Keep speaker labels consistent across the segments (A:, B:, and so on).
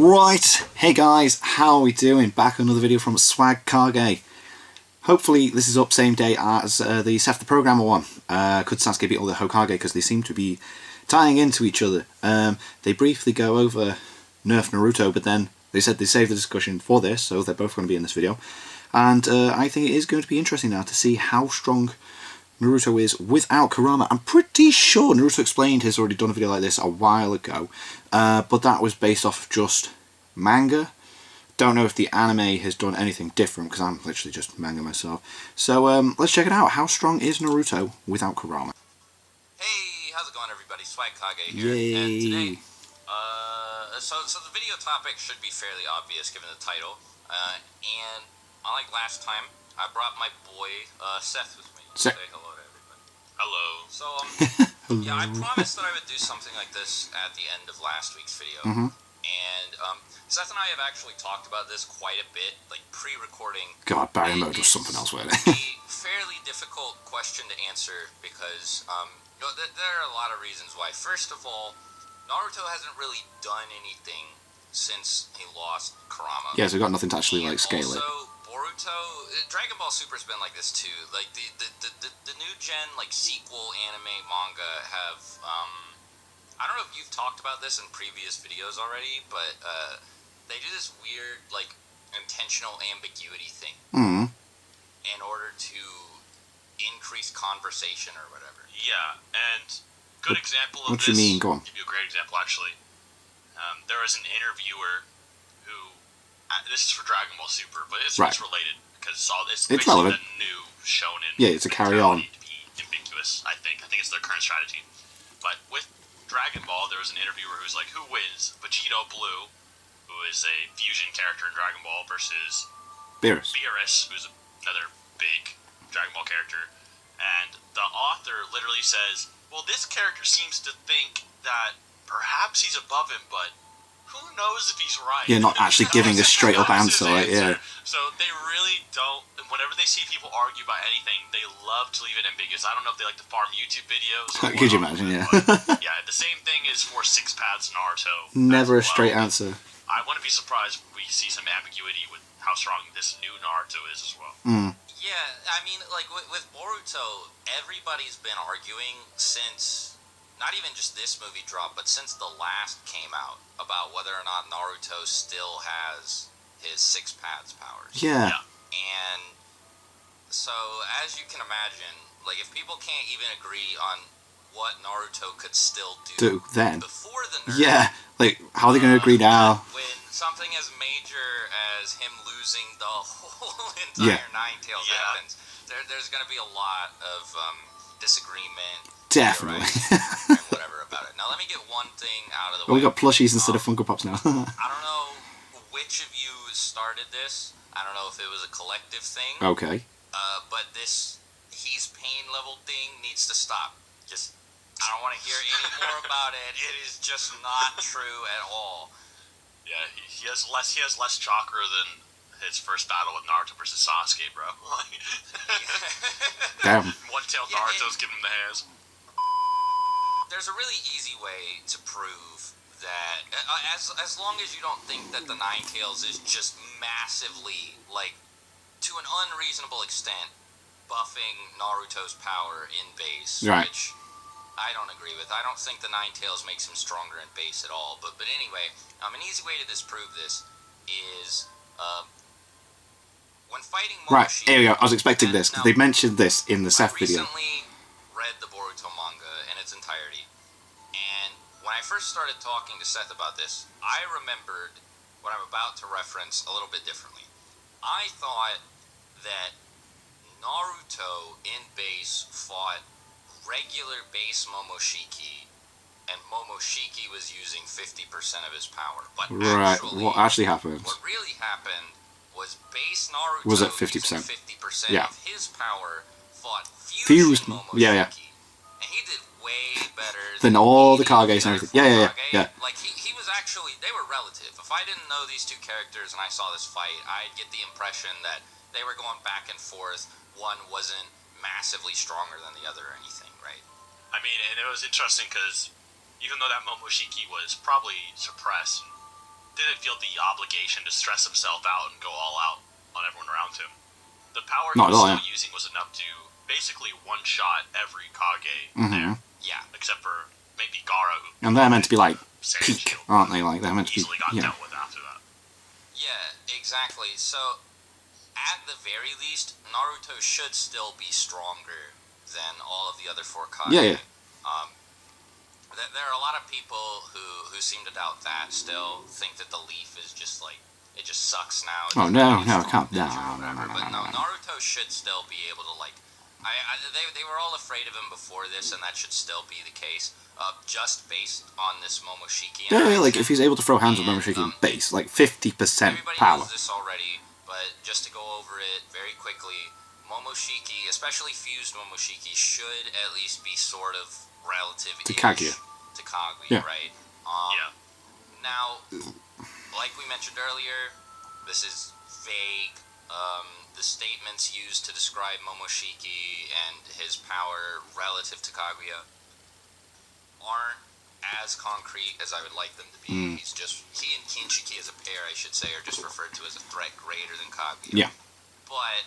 A: Right, hey guys, how are we doing? Back with another video from Swag Kage. Hopefully this is up same day as the Seth the Programmer one. Could Sasuke beat all the Hokage because they seem to be tying into each other. They briefly go over Nerf Naruto, but then they said they saved the discussion for this, so they're both going to be in this video. And I think it is going to be interesting now to see how strong Naruto is without Kurama. I'm pretty sure Naruto Explained has already done a video like this a while ago, but that was based off of just manga. Don't know if the anime has done anything different because I'm literally just manga myself. So let's check it out. How strong is Naruto without Kurama?
B: Hey, how's it going, everybody? Swag Kage here.
A: Yay.
B: And today, so the video topic should be fairly obvious given the title. And unlike last time, I brought my boy Seth with me. Say hello to everybody. Hello. So
A: Hello.
B: yeah, I promised that I would do something like this at the end of last week's video. And Seth and I have actually talked about this quite a bit, like pre-recording.
A: God, Barry Mode was something else with it.
B: A fairly difficult question to answer because there are a lot of reasons why. First of all, Naruto hasn't really done anything since he lost Kurama.
A: Yeah, so we've got nothing to actually like scale it.
B: Also, Boruto, Dragon Ball Super's been like this too. Like the new gen like sequel anime manga have I don't know if you've talked about this in previous videos already, but they do this weird like intentional ambiguity thing in order to increase conversation or whatever.
C: Yeah, and good example of
A: what do you mean? Go on.
C: I'll give you a great example actually. There was an interviewer who this is for Dragon Ball Super, but it's related because it's
A: relevant.
C: A new shonen.
A: Yeah, it's a carry on.
C: To be ambiguous, I think it's their current strategy. But with Dragon Ball, there was an interviewer who was like, "Who wins, Vegito Blue, who is a fusion character in Dragon Ball, versus
A: Beerus,
C: who's another big Dragon Ball character?" And the author literally says, "Well, this character seems to think that perhaps he's above him, but who knows if he's right?"
A: Yeah, not actually giving a straight up answer. Like, yeah.
C: So they really don't. Whenever they see people argue about anything, they love to leave it ambiguous. I don't know if they like to farm YouTube videos.
A: Could you imagine? Yeah.
C: Yeah. The same thing is for Six Paths Naruto.
A: Never a straight answer.
C: I wouldn't be surprised if we see some ambiguity with how strong this new Naruto is as well.
B: Yeah, I mean, like with Boruto, everybody's been arguing since. Not even just this movie dropped, but since the last came out, about whether or not Naruto still has his Six Paths powers.
A: Yeah.
B: And so, as you can imagine, like if people can't even agree on what Naruto could still do
A: then
B: before the nerf,
A: yeah, like how are they going to agree now?
B: When something as major as him losing the whole entire Nine Tails happens, there's going to be a lot of disagreement.
A: Definitely.
B: And whatever about it. Now let me get one thing out of the way.
A: Well, we got plushies instead of Funko Pops now.
B: I don't know which of you started this. I don't know if it was a collective thing.
A: Okay.
B: But this he's pain level thing needs to stop. Just I don't want to hear any more about it. It is just not true at all.
C: Yeah, he has less chakra than his first battle with Naruto versus Sasuke, bro.
A: Damn.
C: One-tailed Naruto's giving him the hands.
B: There's a really easy way to prove that, as long as you don't think that the Nine Tails is just massively, like, to an unreasonable extent, buffing Naruto's power in base, which I don't agree with. I don't think the Nine Tails makes him stronger in base at all. But anyway, an easy way to disprove this is when fighting Momoshiki.
A: Right, here we go. I was expecting this because they mentioned this in the Seth video.
B: I recently read the Boruto manga in its entirety, and when I first started talking to Seth about this, I remembered what I'm about to reference a little bit differently. I thought that Naruto in base fought regular base Momoshiki, and Momoshiki was using 50% of his power. But
A: what actually happened?
B: What really happened was base Naruto
A: was at 50%.
B: 50% of his power fought
A: Fused
B: Momoshiki. And he did way better
A: than all the Kages and everything. Yeah.
B: Like he was actually, they were relative. If I didn't know these two characters and I saw this fight, I'd get the impression that they were going back and forth. One wasn't massively stronger than the other or anything, right?
C: I mean, and it was interesting because even though that Momoshiki was probably suppressed, didn't feel the obligation to stress himself out and go all out on everyone around him. The power he
A: Not
C: was
A: at all,
C: still using was enough to basically one-shot every Kage
A: Mhm.
C: there. Yeah, except for maybe Gaara, who...
A: And they're meant to be, like,
C: Sand
A: peak,
C: Shield
A: aren't they? Like, they're meant to be,
C: easily got
A: yeah.
C: dealt with after that.
B: Yeah, exactly. So, at the very least, Naruto should still be stronger than all of the other 4 Kage.
A: Yeah, yeah.
B: There are a lot of people who seem to doubt that still, think that the leaf is just like, it just sucks now. It
A: Oh,
B: doesn't
A: no,
B: give you
A: no,
B: a strong
A: can't,
B: ninja
A: no,
B: or whatever.
A: no,
B: But
A: no,
B: no,
A: no.
B: Naruto should still be able to, like, they were all afraid of him before this, and that should still be the case, just based on this Momoshiki.
A: Yeah, like, if he's able to throw hands with
B: And,
A: Momoshiki in base, like, 50%
B: everybody
A: power.
B: knows this already, but just to go over it very quickly, Momoshiki, especially fused Momoshiki, should at least be sort of relative
A: To Kaguya.
B: to Kaguya,
A: Yeah.
B: right?
C: Yeah.
B: Now, like we mentioned earlier, this is vague. The statements used to describe Momoshiki and his power relative to Kaguya aren't as concrete as I would like them to be. He and Kinshiki as a pair, I should say, are just referred to as a threat greater than Kaguya.
A: Yeah.
B: But,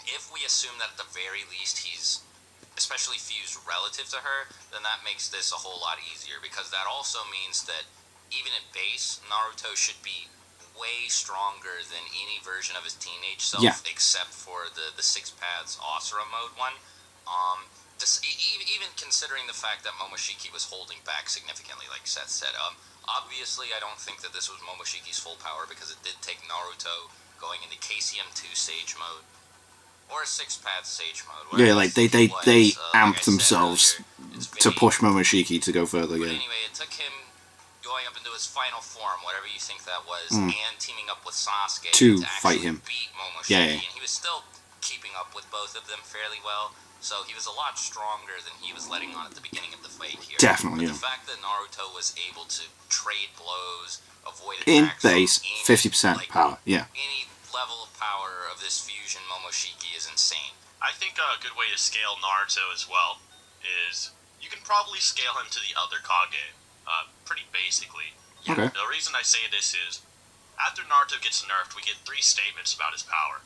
B: if we assume that at the very least he's especially fused relative to her, then that makes this a whole lot easier, because that also means that even at base, Naruto should be way stronger than any version of his teenage self,
A: Yeah.
B: except for the Six Paths Asura mode one. Even considering the fact that Momoshiki was holding back significantly, like Seth said, obviously I don't think that this was Momoshiki's full power, because it did take Naruto going into KCM 2 Sage mode, or Six Paths Sage mode.
A: Yeah, like, they amped
B: like I said
A: themselves
B: earlier, it's
A: to
B: vague.
A: push Momoshiki to go further,
B: But
A: yeah.
B: anyway, it took him going up into his final form, whatever you think that was, and teaming up with Sasuke
A: To
B: actually
A: fight him.
B: beat Momoshiki,
A: Yeah, yeah.
B: and he was still keeping up with both of them fairly well, so he was a lot stronger than he was letting on at the beginning of the fight here.
A: Definitely,
B: But
A: yeah.
B: the fact that Naruto was able to trade blows, avoid
A: In
B: attacks from
A: base,
B: any,
A: 50%
B: like,
A: power, yeah.
B: any level of power of this fusion Momoshiki is insane.
C: I think a good way to scale Naruto as well is you can probably scale him to the other Kage, pretty basically.
A: Okay.
C: The reason I say this is, after Naruto gets nerfed, we get 3 statements about his power.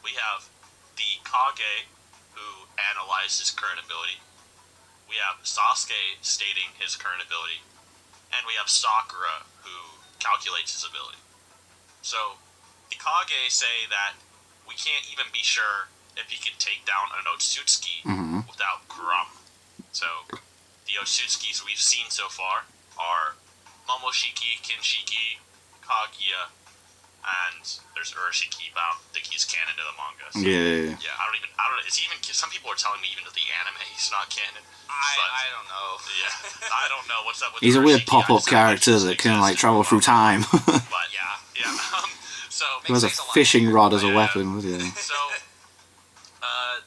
C: We have the Kage, who analyzed his current ability. We have Sasuke stating his current ability. And we have Sakura, who calculates his ability. So, the Kage say that we can't even be sure if he can take down an Otsutsuki without Kurama. So, the Otsutsukis we've seen so far are Momoshiki, Kinshiki, Kaguya, and there's Urashiki, but I don't think he's canon to the manga. So,
A: Yeah.
C: yeah, I don't know, it's even, some people are telling me even to the anime he's not canon.
B: I don't know.
C: Yeah, I don't know what's up with
A: He's a weird
C: Urashiki. I
A: pop-up
C: just know
A: character
C: he
A: that can, like,
C: exists.
A: travel through time.
C: But, yeah. So,
A: He has a
B: Makes a lot
A: fishing
B: of
A: rod as a
C: Yeah.
A: weapon, yeah.
C: So,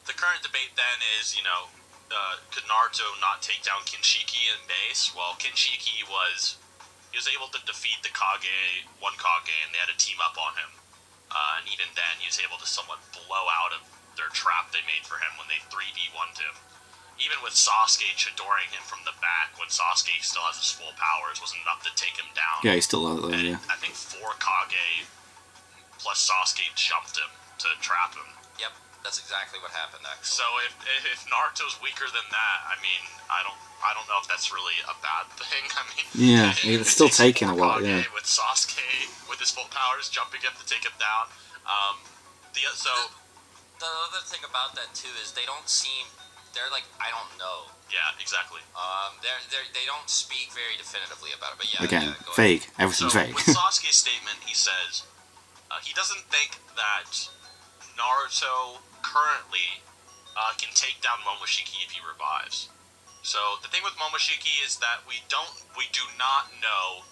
C: the current debate then is, could Naruto not take down Kinshiki in base? Well, Kinshiki he was able to defeat the one Kage, and they had to team up on him. And even then, he was able to somewhat blow out of their trap they made for him when they 3v1'd him. Even with Sasuke Chidoring him from the back, when Sasuke still has his full powers, wasn't enough to take him down.
A: Yeah, he's still out there,
C: And
A: yeah.
C: I think 4 Kage plus Sasuke jumped him to trap him.
B: Yep, that's exactly what happened, actually.
C: So if Naruto's weaker than that, I mean, I don't know if that's really a bad thing. I mean,
A: Yeah,
C: it
A: it's still
C: takes
A: taking a
C: 4
A: lot,
C: Kage
A: yeah.
C: With Sasuke with his full powers jumping him to take him down.
B: The other thing about that too is they're like, I don't know.
C: Yeah, exactly.
B: They don't speak very definitively about it, but yeah.
A: Again,
B: go ahead.
A: vague. Everything's
C: So
A: vague.
C: with Sasuke's statement, he says he doesn't think that Naruto currently can take down Momoshiki if he revives. So the thing with Momoshiki is that we do not know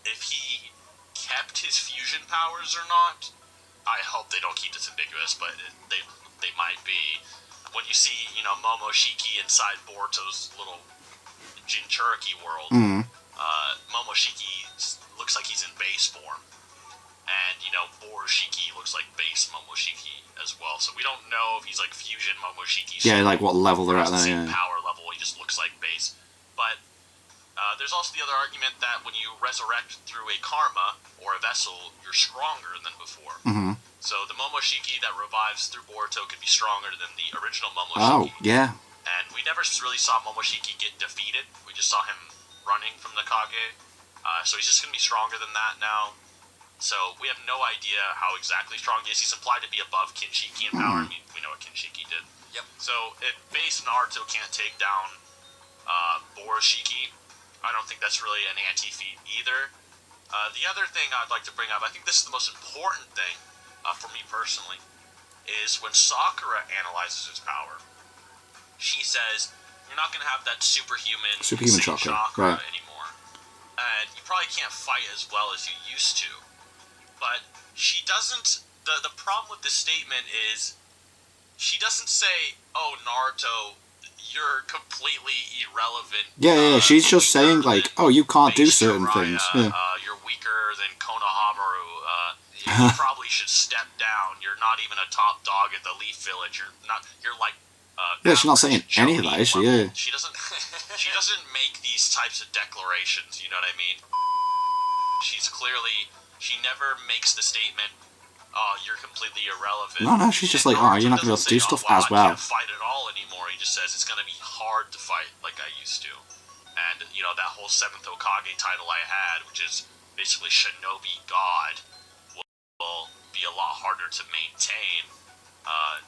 C: if he kept his fusion powers or not. I hope they don't keep this ambiguous, but they might be. When you see, Momoshiki inside Boruto's little Jinchuriki world, Momoshiki looks like he's in base form. And, Borushiki looks like base Momoshiki as well. So we don't know if he's like fusion Momoshiki.
A: Yeah, like what level they're at
C: the
A: there,
C: same
A: yeah.
C: power level, he just looks like base. But There's also the other argument that when you resurrect through a karma or a vessel, you're stronger than before.
A: Mm-hmm.
C: So the Momoshiki that revives through Boruto could be stronger than the original
A: Oh,
C: Momoshiki.
A: yeah.
C: And we never really saw Momoshiki get defeated. We just saw him running from the Kage. So he's just going to be stronger than that now. So we have no idea how exactly strong he is. He's implied to be above Kinshiki in power. I mean, we know what Kinshiki did.
B: Yep.
C: So if base Naruto can't take down Borushiki, I don't think that's really an anti-feat either. The other thing I'd like to bring up, I think this is the most important thing for me personally, is when Sakura analyzes his power. She says, you're not going to have that superhuman
A: chakra, right.
C: anymore. And you probably can't fight as well as you used to. But she doesn't... The problem with this statement is she doesn't say, oh, Naruto, you're completely irrelevant.
A: Yeah, she's just saying, like, oh, you can't do certain things. Yeah.
C: You're weaker than Konohamaru. You probably should step down. You're not even a top dog at the Leaf Village. You're like...
A: yeah, she's not saying any of that, is she? Yeah.
C: She doesn't make these types of declarations, you know what I mean? She never makes the statement, oh, you're completely irrelevant.
A: No, she's just like, oh, you're not going to be able to do stuff as well.
C: I can't fight at all anymore. He just says it's going to be hard to fight like I used to. And, you know, that whole 7th Hokage title I had, which is basically Shinobi God, will be a lot harder to maintain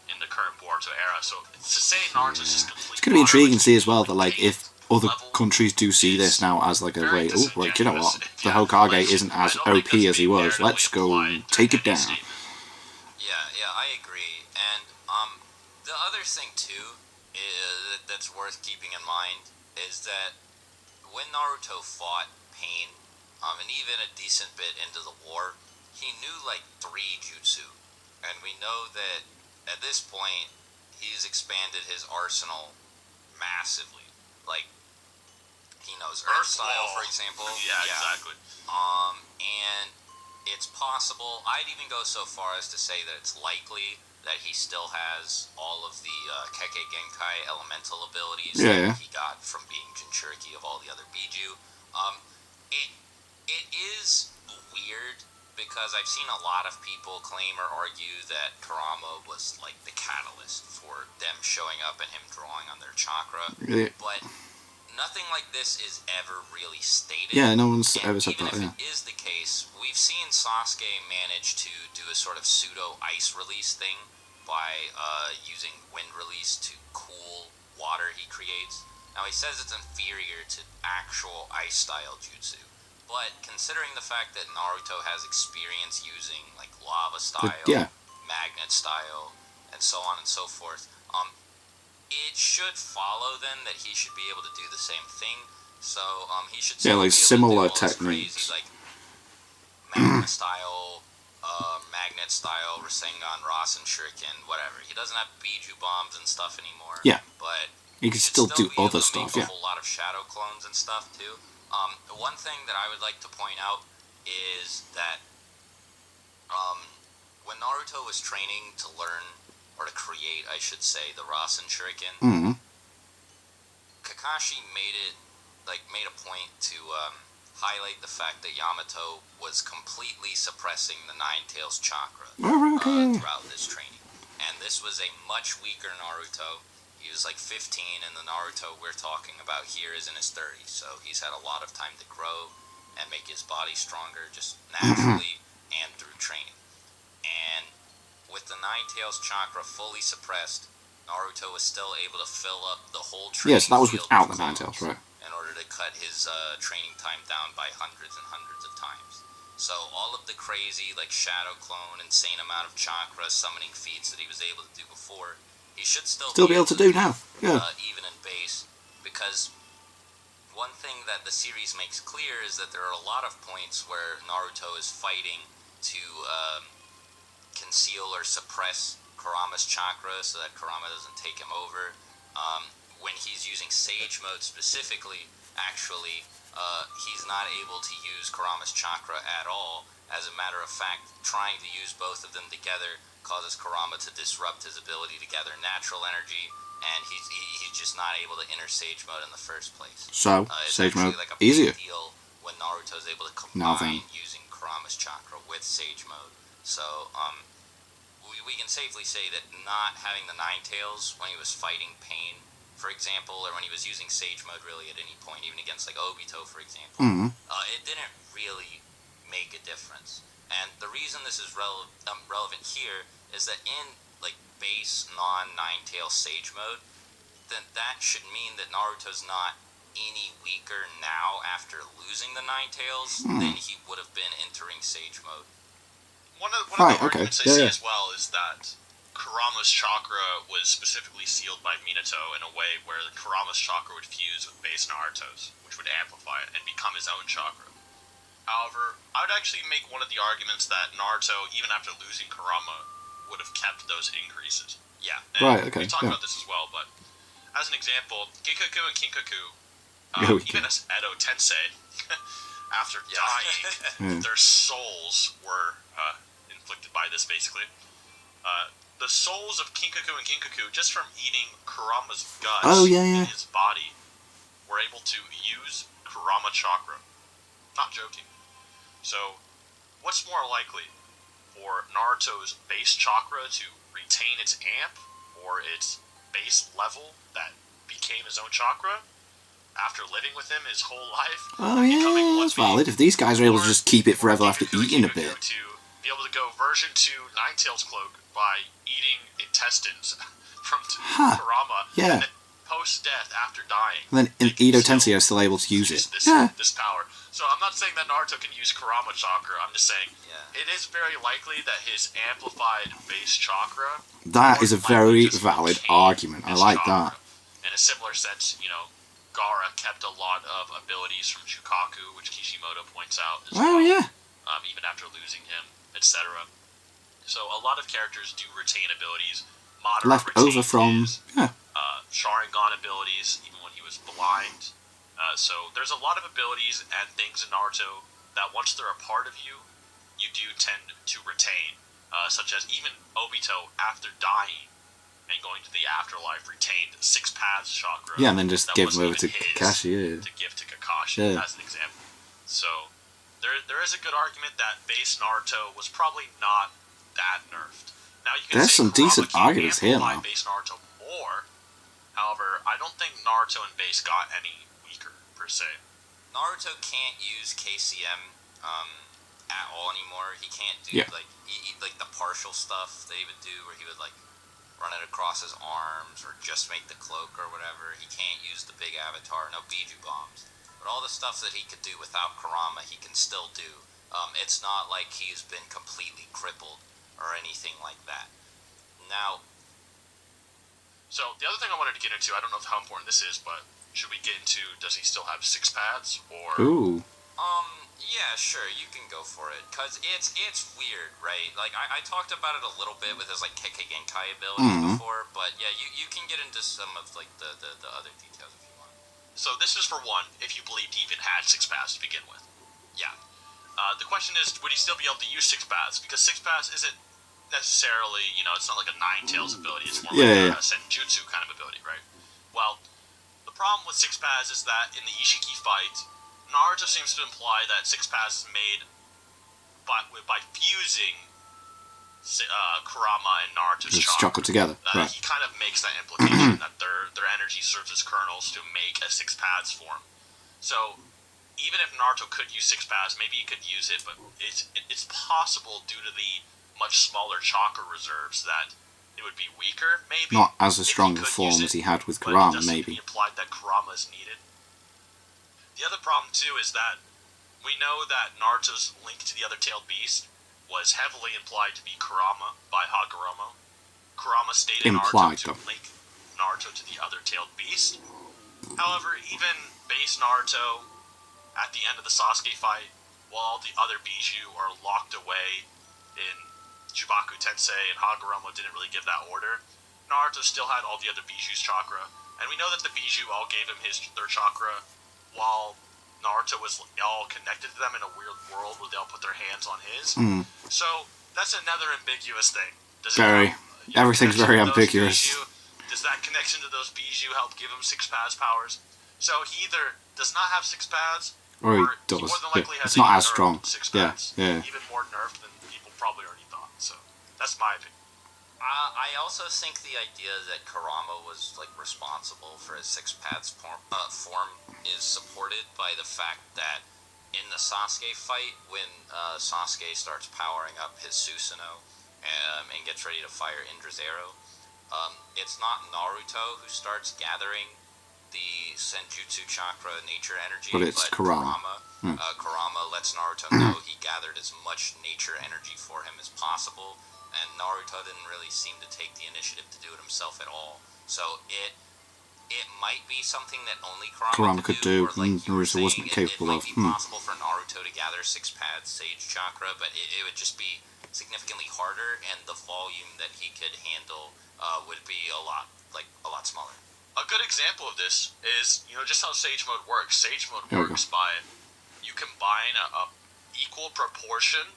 C: in the current Boruto era. So to say Naruto's just completely...
A: It's going to be intriguing to see as well that, like, if other countries do see this now as, like, a way, oh, like, you know what, the Hokage isn't as OP as he was, let's go take it down.
B: Yeah, I agree. And the other thing, too, that's worth keeping in mind is that when Naruto fought Pain, and even a decent bit into the war, he knew, like, 3 jutsu. And we know that at this point, he's expanded his arsenal massively. Like, he knows Earth Style, for example.
C: Yeah, exactly.
B: And it's possible, I'd even go so far as to say that it's likely that he still has all of the Kekkei Genkai elemental abilities that he got from being Jinchuriki of all the other Biju. It is weird, because I've seen a lot of people claim or argue that Kurama was like the catalyst for them showing up and him drawing on their chakra.
A: Yeah.
B: But nothing like this is ever really stated.
A: Yeah, no one's ever said that,
B: Even if it is the case, we've seen Sasuke manage to do a sort of pseudo ice release thing by using wind release to cool water he creates. Now, he says it's inferior to actual ice style jutsu. But considering the fact that Naruto has experience using like lava style, magnet style, and so on and so forth, it should follow then that he should be able to do the same thing. So he should still
A: like
B: be able
A: similar
B: to do all
A: techniques,
B: crazy, like magma style, magnet style, Rasengan, Rasen Shuriken, whatever. He doesn't have Biju bombs and stuff anymore.
A: Yeah,
B: but
A: he can still do
B: be able
A: other
B: to
A: stuff.
B: make a whole lot of shadow clones and stuff too. One thing that I would like to point out is that when Naruto was training to learn, or to create, I should say, the Rasen Shuriken, Kakashi made a point to highlight the fact that Yamato was completely suppressing the Nine Tails chakra throughout this training. And this was a much weaker Naruto. He was like 15, and the Naruto we're talking about here is in his 30s, so he's had a lot of time to grow and make his body stronger just naturally and through training. And with the Nine Tails chakra fully suppressed, Naruto was still able to fill up the whole training
A: Yes, that was
B: field
A: without
B: with
A: the Nine Tails,
B: clones
A: right?
B: in order to cut his training time down by hundreds and hundreds of times. So all of the crazy, like, shadow clone, insane amount of chakra summoning feats that he was able to do before, he should still
A: be able to do now. Yeah.
B: Even in base, because one thing that the series makes clear is that there are a lot of points where Naruto is fighting to conceal or suppress Kurama's chakra so that Kurama doesn't take him over. When he's using Sage mode specifically, actually, he's not able to use Kurama's chakra at all. As a matter of fact, trying to use both of them together causes Kurama to disrupt his ability to gather natural energy and he's just not able to enter Sage Mode in the first place.
A: So,
B: It's
A: Sage
B: actually
A: Mode,
B: like a
A: easier.
B: big deal when Naruto's able to
A: Now
B: combine
A: then.
B: using Kurama's chakra with Sage Mode. So, we can safely say that not having the Nine Tails when he was fighting Pain, for example, or when he was using Sage Mode really at any point, even against like Obito, for example, it didn't really make a difference. And the reason this is relevant here is that in like base non-Nine Tails Sage Mode, then that should mean that Naruto's not any weaker now after losing the Nine Tails than he would have been entering Sage Mode.
C: One of the arguments I see as well is that Kurama's chakra was specifically sealed by Minato in a way where the Kurama's chakra would fuse with base Naruto's, which would amplify it and become his own chakra. However, I would actually make one of the arguments that Naruto, even after losing Kurama, would have kept those increases.
B: Yeah.
C: And we talked about this as well, but as an example, Ginkaku and Kinkaku, even as Edo Tensei, after dying, their souls were inflicted by this, basically. The souls of Kinkaku and Ginkaku, just from eating Kurama's guts in his body, were able to use Kurama chakra. Not joking. So, what's more likely? For Naruto's base chakra to retain its amp, or its base level that became his own chakra, after living with him his whole life?
A: Oh yeah, that's valid. If these guys are able to just keep it forever after eating a bit.
C: To be able to go version 2 Ninetales cloak by eating intestines from Kurama, and then post-death after dying.
A: And then Edo Tensei are still able to use it.
C: This power. So I'm not saying that Naruto can use Kurama chakra, I'm just saying it is very likely that his amplified base chakra...
A: That is a very valid argument. I like that.
C: In a similar sense, Gaara kept a lot of abilities from Shukaku, which Kishimoto points out as well. Even after losing him, etc. So a lot of characters do retain abilities. Madara
A: left over from
C: Sharingan abilities, even when he was blind. So there's a lot of abilities and things in Naruto that once they're a part of you, you do tend to retain. Such as even Obito, after dying and going to the afterlife, retained 6 Paths chakra.
A: Yeah, and then just give them over to Kakashi.
C: To give to Kakashi, as an example. So there is a good argument that base Naruto was probably not that nerfed. Now you can
A: There's
C: say
A: some decent arguments here now.
C: Base Naruto more. However, I don't think Naruto and base got any weaker per se.
B: Naruto can't use KCM at all anymore. He can't do like the partial stuff that he would do, where he would like run it across his arms or just make the cloak or whatever. He can't use the big avatar, no Biju bombs. But all the stuff that he could do without Kurama, he can still do. It's not like he's been completely crippled or anything like that. Now,
C: so the other thing I wanted to get into, I don't know how important this is, but should we get into, does he still have 6 paths, or...
A: Ooh.
B: Yeah, sure, you can go for it, because it's weird, right? Like, I talked about it a little bit with his, like, Kekkei Genkai ability before, but yeah, you can get into some of, like, the other details if you want.
C: So this is for one, if you believed he even had 6 paths to begin with.
B: Yeah.
C: The question is, would he still be able to use 6 paths? Because 6 paths isn't necessarily, it's not like a Nine-Tails ability, it's more like a Senjutsu kind of ability, right? Well, the problem with 6 paths is that in the Ishiki fight, Naruto seems to imply that 6 paths is made by fusing Kurama and Naruto's chakra
A: together. Right.
C: He kind of makes that implication that their energy serves as kernels to make a 6 paths form. So even if Naruto could use 6 paths, maybe he could use it, but it's possible due to the much smaller chakra reserves that it would be weaker, maybe.
A: Not as a strong a form as he had with Kurama, maybe.
C: It implied that Kurama is needed. The other problem, too, is that we know that Naruto's link to the other tailed beast was heavily implied to be Kurama by Hagoromo. Kurama stated Naruto to link Naruto to the other tailed beast. However, even base Naruto, at the end of the Sasuke fight, while all the other Biju are locked away in Chubaku Tensei and Hagoromo didn't really give that order, Naruto still had all the other Biju's chakra. And we know that the Biju all gave him their chakra while Naruto was all connected to them in a weird world where they all put their hands on his. So that's another ambiguous thing.
A: Everything's very ambiguous.
C: Does that connection to those bijou help give him 6 pads powers? So he either does not have 6 pads,
A: or he does.
C: more than likely has
A: It's not
C: a
A: as strong.
C: 6
A: Yeah,
C: pads.
A: yeah.
C: Even more nerfed than people probably already thought. So that's my opinion.
B: I also think the idea that Kurama was like responsible for his 6 pads form is supported by the fact that in the Sasuke fight, when Sasuke starts powering up his Susanoo and gets ready to fire Indra's arrow, it's not Naruto who starts gathering the Senjutsu chakra nature energy,
A: but it's Kurama.
B: Kurama lets Naruto know he gathered as much nature energy for him as possible, and Naruto didn't really seem to take the initiative to do it himself at all. So it might be something that only Kurama could do, or like
A: Naruto wasn't capable of.
B: It might be possible for Naruto to gather 6 pads Sage Chakra, but it would just be significantly harder, and the volume that he could handle would be a lot smaller.
C: A good example of this is, just how Sage Mode works. Sage Mode works by you combine a equal proportion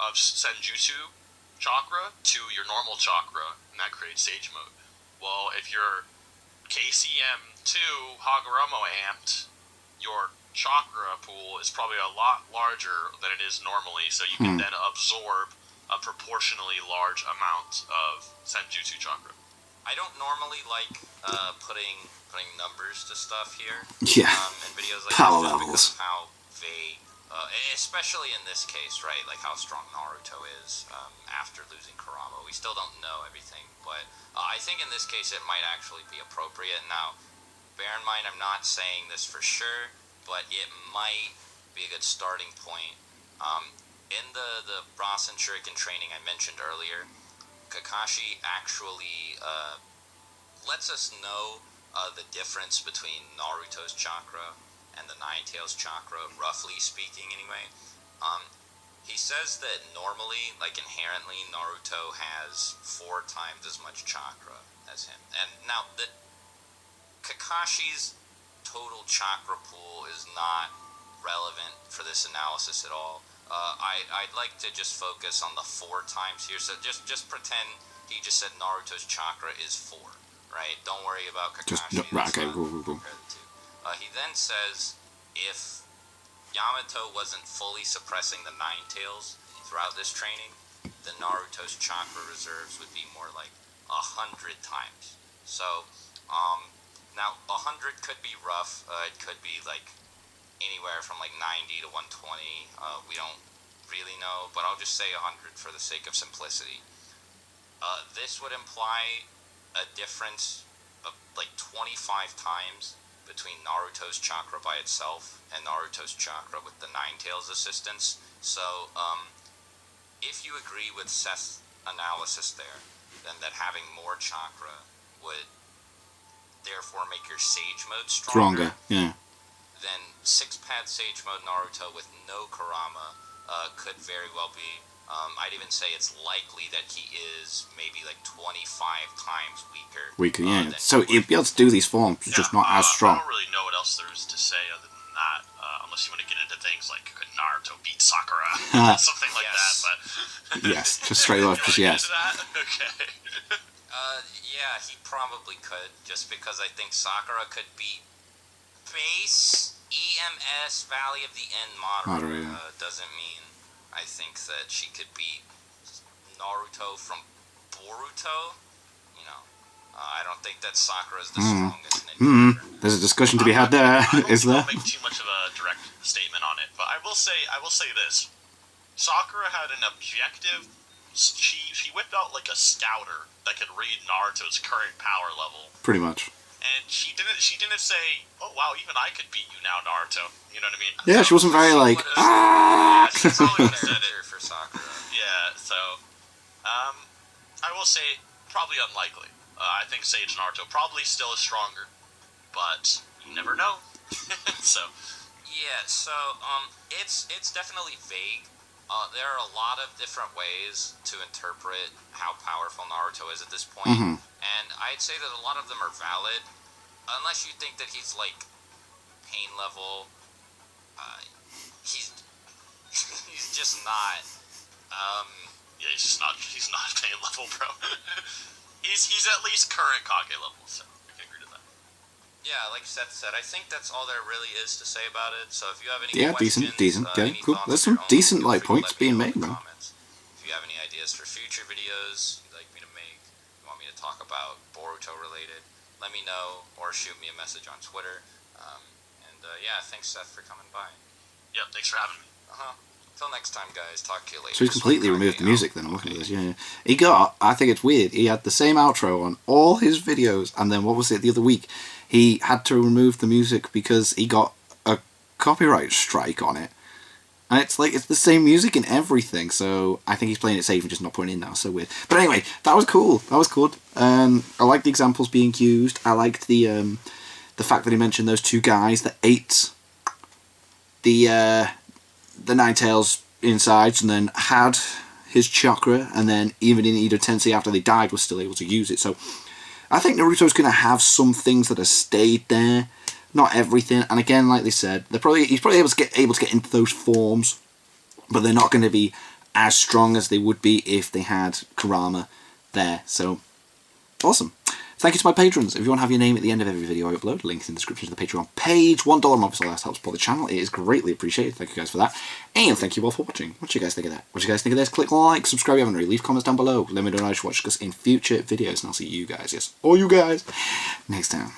C: of Senjutsu chakra to your normal chakra, and that creates Sage Mode. Well, if you're KCM2 Hagoromo amped, your chakra pool is probably a lot larger than it is normally, so you can then absorb a proportionally large amount of Senjutsu chakra.
B: I don't normally like putting numbers to stuff here.
A: Yeah.
B: In videos like
A: Power
B: this,
A: levels.
B: because of how vague, especially in this case, right? Like how strong Naruto is after losing Kurama. We still don't know everything, but I think in this case it might actually be appropriate. Now, bear in mind, I'm not saying this for sure, but it might be a good starting point. In the Rasen Shuriken training I mentioned earlier, Kakashi actually lets us know the difference between Naruto's chakra and the Nine Tails chakra, roughly speaking anyway. He says that normally, like inherently, Naruto has 4 times as much chakra as him. And now, Kakashi's total chakra pool is not relevant for this analysis at all. I'd like to just focus on the 4 times here. So just pretend he just said Naruto's chakra is 4, right? Don't worry about Kakashi.
A: Okay, go.
B: He then says if Yamato wasn't fully suppressing the Nine Tails throughout this training, then Naruto's chakra reserves would be more like 100 times. So, now 100 could be rough. It could be like anywhere from like 90 to 120. We don't really know, but I'll just say 100 for the sake of simplicity. This would imply a difference of like 25 times between Naruto's chakra by itself and Naruto's chakra with the Nine Tails assistance. So, if you agree with Seth's analysis there, then that having more chakra would therefore make your Sage Mode stronger.
A: Yeah.
B: Then 6-pad Sage Mode Naruto with no Kurama could very well be. I'd even say it's likely that he is maybe like 25 times weaker.
A: Yeah. So he'd be able to do these forms, just not as strong.
C: I don't really know what else there is to say other than that, unless you want to get into things like could Naruto beat Sakura, something like that. But
A: yes, just straight up, just yes.
C: Okay.
B: Yeah, he probably could, just because I think Sakura could beat base EMS Valley of the End Madara. Doesn't mean I think that she could beat Naruto from Boruto. I don't think that Sakura is the strongest ninja.
A: There's a discussion to be had there, is there?
C: I don't make too much of a direct statement on it, but I will say this: Sakura had an objective. She whipped out like a scouter that could read Naruto's current power level.
A: Pretty much.
C: And she didn't say, "Oh wow, even I could beat you now, Naruto." You know what I mean?
A: Yeah, she wasn't very like.
C: Yeah, she probably would have said it
B: for Sakura.
C: Yeah, so I will say probably unlikely. I think Sage Naruto probably still is stronger, but you never know. So
B: it's definitely vague. There are a lot of different ways to interpret how powerful Naruto is at this point, and I'd say that a lot of them are valid, unless you think that he's like pain level. He's just not.
C: Yeah, he's not pain level, bro. He's at least current Kage level, so I can agree to that.
B: Yeah, like Seth said, I think that's all there really is to say about it. So if you have any
A: Yeah,
B: questions,
A: decent. Okay,
B: any
A: cool.
B: thoughts
A: There's
B: of your
A: some
B: own,
A: decent
B: feel
A: like
B: free to
A: points
B: let me
A: being
B: know in
A: made,
B: the
A: man.
B: comments. If you have any ideas for future videos you'd like me to make, you want me to talk about Boruto related, let me know or shoot me a message on Twitter. Yeah, thanks Seth for coming by.
C: Yep, thanks for having me.
B: Until next time, guys. Talk to you later.
A: So he's completely removed the music then, I'm looking at this, yeah. He got, I think it's weird, he had the same outro on all his videos, and then what was it the other week? He had to remove the music because he got a copyright strike on it. And it's like, it's the same music in everything, so I think he's playing it safe and just not putting it in now, so weird. But anyway, that was cool, that was good. I liked the examples being used, I liked the fact that he mentioned those two guys that ate the Ninetales insides and then had his chakra, and then even in Edo Tensei after they died was still able to use it. So I think Naruto's going to have some things that have stayed there, not everything. And again, like they said, he's probably able to get into those forms, but they're not going to be as strong as they would be if they had Kurama there. So awesome. Thank you to my patrons. If you want to have your name at the end of every video I upload, links in the description to the Patreon page. $1 obviously helps support the channel. It is greatly appreciated. Thank you guys for that. And thank you all for watching. What do you guys think of that? What do you guys think of this? Click like, subscribe if you haven't already. Leave comments down below. Let me know what you should watch us in future videos. And I'll see you guys, yes, all you guys, next time.